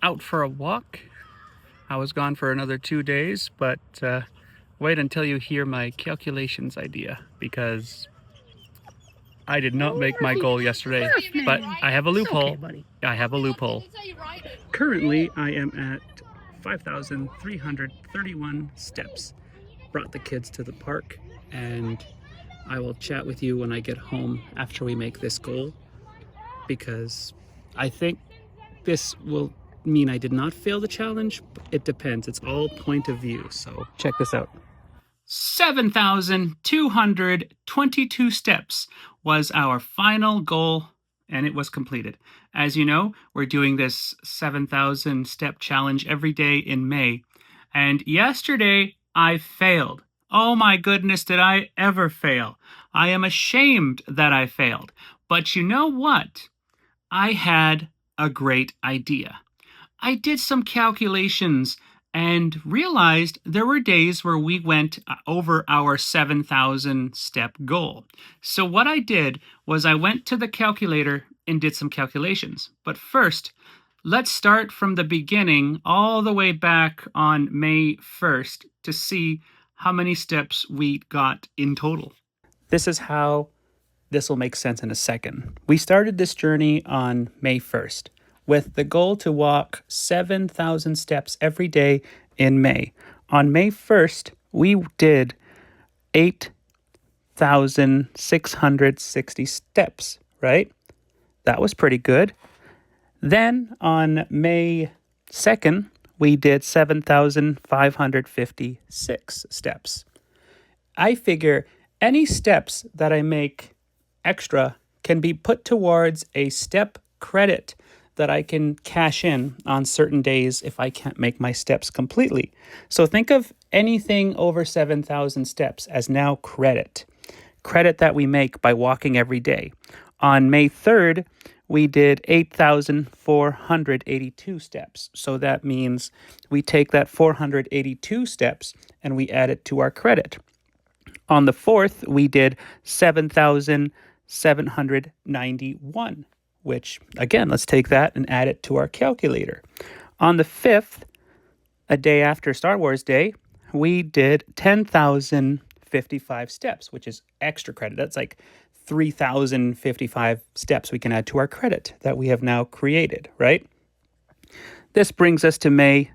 out for a walk. I was gone for another 2 days, but wait until you hear my calculations idea, because I did not make my goal yesterday, but I have a loophole. I have a loophole. Currently, I am at 5,331 steps. Brought the kids to the park, and I will chat with you when I get home after we make this goal, because I think this will mean I did not fail the challenge. It depends. It's all point of view. So check this out. 7,222 steps was our final goal, and it was completed. As you know, we're doing this 7,000 step challenge every day in May. And yesterday I failed. Oh my goodness, did I ever fail? I am ashamed that I failed. But you know what? I had a great idea. I did some calculations and realized there were days where we went over our 7,000 step goal. So what I did was I went to the calculator and did some calculations. But first, let's start from the beginning all the way back on May 1st to see how many steps we got in total. This is how this will make sense in a second. We started this journey on May 1st with the goal to walk 7,000 steps every day in May. On May 1st, we did 8,660 steps, right? That was pretty good. Then on May 2nd, we did 7,556 steps. I figure any steps that I make extra can be put towards a step credit that I can cash in on certain days if I can't make my steps completely. So think of anything over 7,000 steps as now credit that we make by walking every day. On May 3rd, we did 8,482 steps. So that means we take that 482 steps and we add it to our credit. On the 4th, we did 7,791, which, again, let's take that and add it to our calculator. On the 5th, a day after Star Wars Day, we did 10,055 steps, which is extra credit. That's like 3,055 steps we can add to our credit that we have now created, right? This brings us to May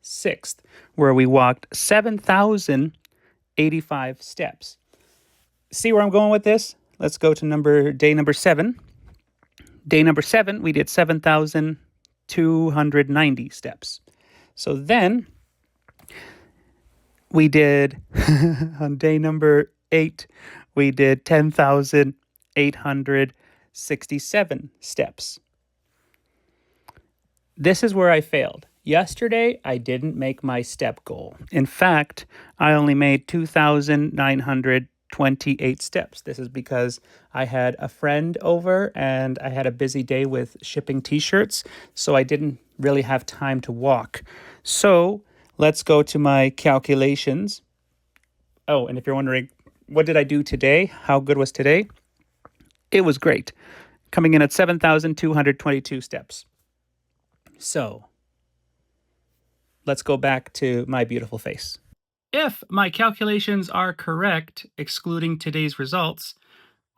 6th, where we walked 7,085 steps. See where I'm going with this? Let's go to day number 7. Day number 7, we did 7,290 steps. So then we did, on day number 8, we did 10,867 steps. This is where I failed. Yesterday, I didn't make my step goal. In fact, I only made 2,928 steps. This is because I had a friend over and I had a busy day with shipping t-shirts, so I didn't really have time to walk. So let's go to my calculations. Oh, and if you're wondering, what did I do today? How good was today? It was great, coming in at 7,222 steps. So let's go back to my beautiful face. If my calculations are correct, excluding today's results,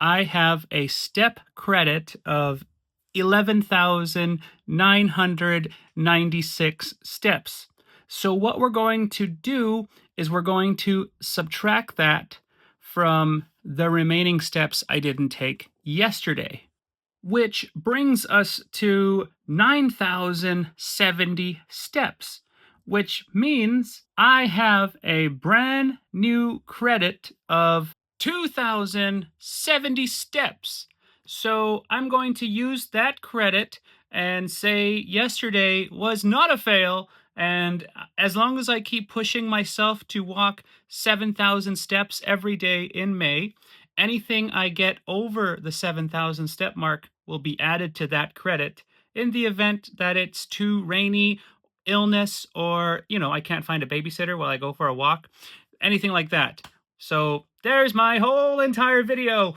I have a step credit of 11,996 steps. So what we're going to do is we're going to subtract that from the remaining steps I didn't take yesterday, which brings us to 9,070 steps, which means I have a brand new credit of 2,070 steps. So I'm going to use that credit and say yesterday was not a fail, and as long as I keep pushing myself to walk 7,000 steps every day in May, anything I get over the 7,000 step mark will be added to that credit in the event that it's too rainy, illness, or, I can't find a babysitter while I go for a walk, anything like that. So there's my whole entire video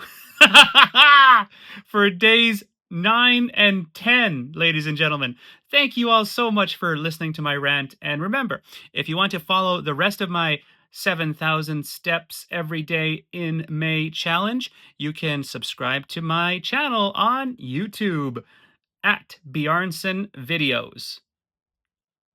for days 9 and 10, ladies and gentlemen. Thank you all so much for listening to my rant. And remember, if you want to follow the rest of my 7,000 steps every day in May challenge, you can subscribe to my channel on YouTube at Bjarnson Videos.